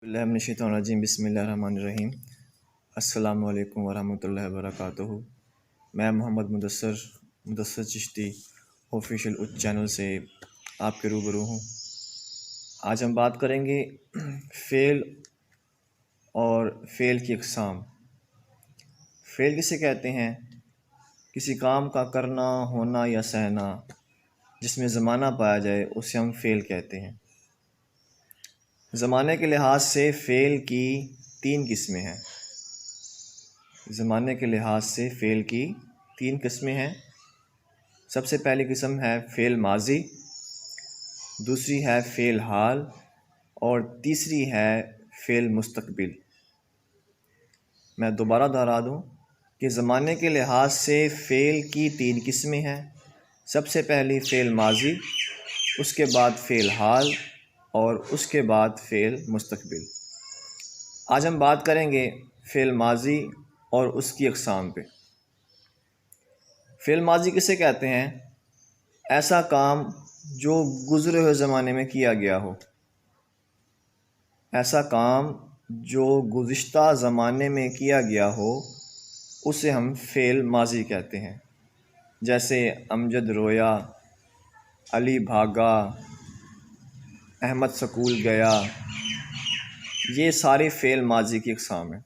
बिस्मिल्लाहिर्रहमानिर्रहीम बिस्मिल्लाहिर्रहमानिर्रहीम अस्सलामु अलैकुम वरहमतुल्लाहि वबरकातुहू। मैं मोहम्मद मुदस्सर चिश्ती ऑफिशियल उच्च चैनल से आपके रूबरू हूँ। आज हम बात करेंगे फ़ेल और फ़ेल की अक़साम। फ़ेल किसे कहते हैं? किसी काम का करना, होना या सहना जिसमें ज़माना पाया जाए उसे हम फ़ेल कहते हैं। ज़माने के लिहाज से फ़ेल की 3 किस्में हैं। ज़माने के लिहाज से फ़ेल की 3 किस्में हैं। सबसे पहली किस्म है फ़ेल माजी, दूसरी है फ़ेल हाल और तीसरी है फ़ेल मुस्तक़बिल। मैं दोबारा दोहरा दूँ कि ज़माने के लिहाज से फ़ेल की 3 किस्में हैं। सबसे पहली फ़ेल माजी, उसके बाद फ़ेल हाल और उसके बाद फ़ेल मुस्तक़बिल। आज हम बात करेंगे फ़ेल माजी और उसकी अक़साम पे। फ़ेल माजी किसे कहते हैं? ऐसा काम जो गुज़रे हुए ज़माने में किया गया हो। ऐसा काम जो गुज़िश्ता ज़माने में किया गया हो उसे हम फ़ेल माजी कहते हैं। जैसे अमजद रोया, अली भागा, अहमद स्कूल गया, ये सारे फ़ेल माजी की अक़साम हैं,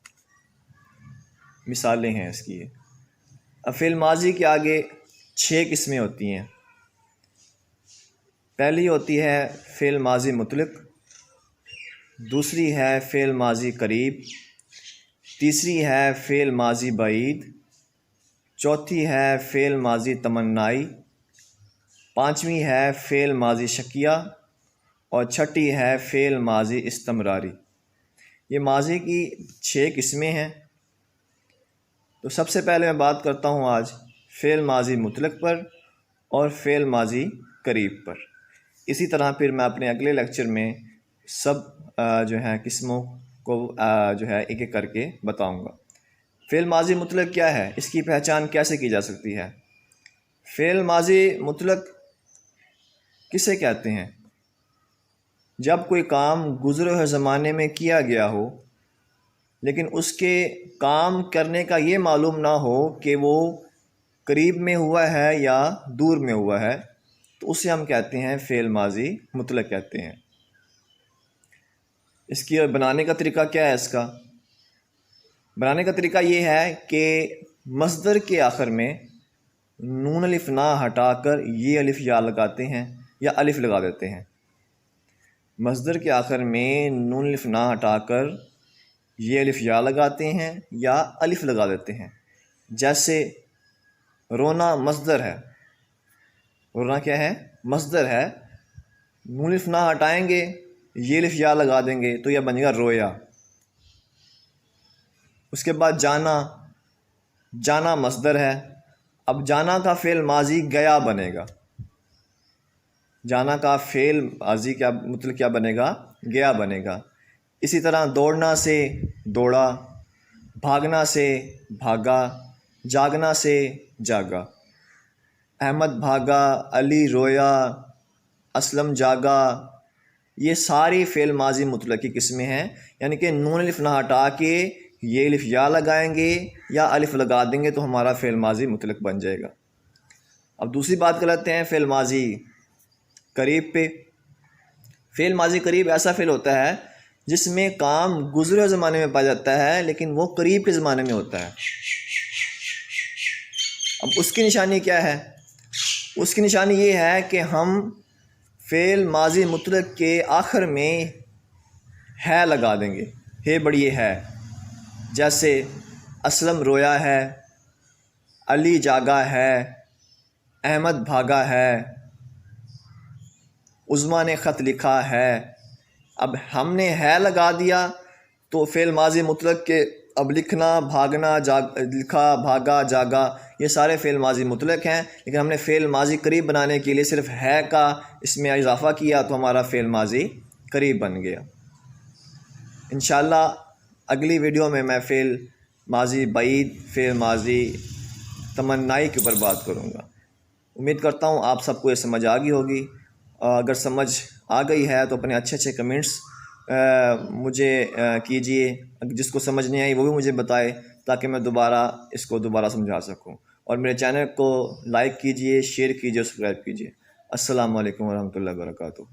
मिसालें हैं इसकी। अब फ़ेल माजी के आगे 6 किस्में होती हैं। पहली होती है फ़ेल माजी मुतलक, दूसरी है फ़ेल माजी करीब, तीसरी है फ़ेल माजी बईद, चौथी है फ़ेल माजी तमन्नाई, पाँचवीं है फ़ेल माजी शकिया और छठी है फ़ेल माजी इस्तमरारी। ये माजी की 6 किस्में हैं। तो सबसे पहले मैं बात करता हूँ आज फ़ेल माजी मुतलक पर और फ़ेल माजी करीब पर। इसी तरह फिर मैं अपने अगले लेक्चर में सब जो है किस्मों को जो है एक एक करके बताऊँगा। फ़ेल माजी मुतलक क्या है, इसकी पहचान कैसे की जा सकती है? फ़ेल माजी मुतलक किसे कहते हैं? जब कोई काम गुज़रे हुए ज़माने में किया गया हो लेकिन उसके काम करने का ये मालूम ना हो कि वो करीब में हुआ है या दूर में हुआ है, तो उसे हम कहते हैं फ़ेल माजी मुतलक कहते हैं। इसकी बनाने का तरीका क्या है? इसका बनाने का तरीका ये है कि मस्दर के आखिर में नून अलिफ ना हटाकर ये अलिफ या लगाते हैं या अलिफ लगा देते हैं। मस्दर के आखिर में नून अलिफ ना हटाकर ये अलिफ या लगाते हैं या अलिफ लगा देते हैं। जैसे रोना मस्दर है, रोना क्या है? मस्दर है। नून अलिफ ना हटाएंगे, ये अलिफ या लगा देंगे तो यह बनेगा रोया। उसके बाद जाना, जाना मस्दर है। अब जाना का फ़ेल माजी गया बनेगा। जाना का फ़ेल माजी क्या मतलब क्या बनेगा? गया बनेगा। इसी तरह दौड़ना से दौड़ा, भागना से भागा, जागना से जागा। अहमद भागा, अली रोया, असलम जागा, ये सारी फ़ेल माजी मुतलक की किस्में हैं। यानी कि नून अलिफ ना हटा के ये अलिफ या लगाएंगे या अलिफ लगा देंगे तो हमारा फ़ेल माजी मुतलक बन जाएगा। अब दूसरी बात कर लेते हैं फ़ेल माजी करीब पे। फ़ेल माजी करीब ऐसा फ़ेल होता है जिसमें काम गुज़रे ज़माने में पाया जाता है लेकिन वो करीब के ज़माने में होता है। अब उसकी निशानी क्या है? उसकी निशानी ये है कि हम फ़ेल माजी मुतलक के आखिर में है लगा देंगे, हे बड़ी है। जैसे असलम रोया है, अली जागा है, अहमद भागा है, उज़्मा ने ख़त लिखा है। अब हमने है लगा दिया तो फ़ेल माजी मुतलक के अब लिखना, भागना, लिखा, भागा, जागा, ये सारे फ़ेल माजी मुतलक हैं। लेकिन हमने फ़ेल माजी करीब बनाने के लिए सिर्फ है का इसमें इजाफ़ा किया तो हमारा फ़ेल माजी करीब बन गया। इंशाअल्लाह अगली वीडियो में मैं फ़ेल माजी बईद, फ़ेल माजी तमन्नाई के ऊपर बात करूँगा। उम्मीद करता हूँ आप सबको ये समझ आ गई होगी। अगर समझ आ गई है तो अपने अच्छे कमेंट्स मुझे कीजिए। जिसको समझ नहीं आई वो भी मुझे बताए, ताकि मैं दोबारा समझा सकूं। और मेरे चैनल को लाइक कीजिए, शेयर कीजिए, सब्सक्राइब कीजिए। अस्सलाम वालेकुम वरहमतुल्लाहि वबरकातुहू।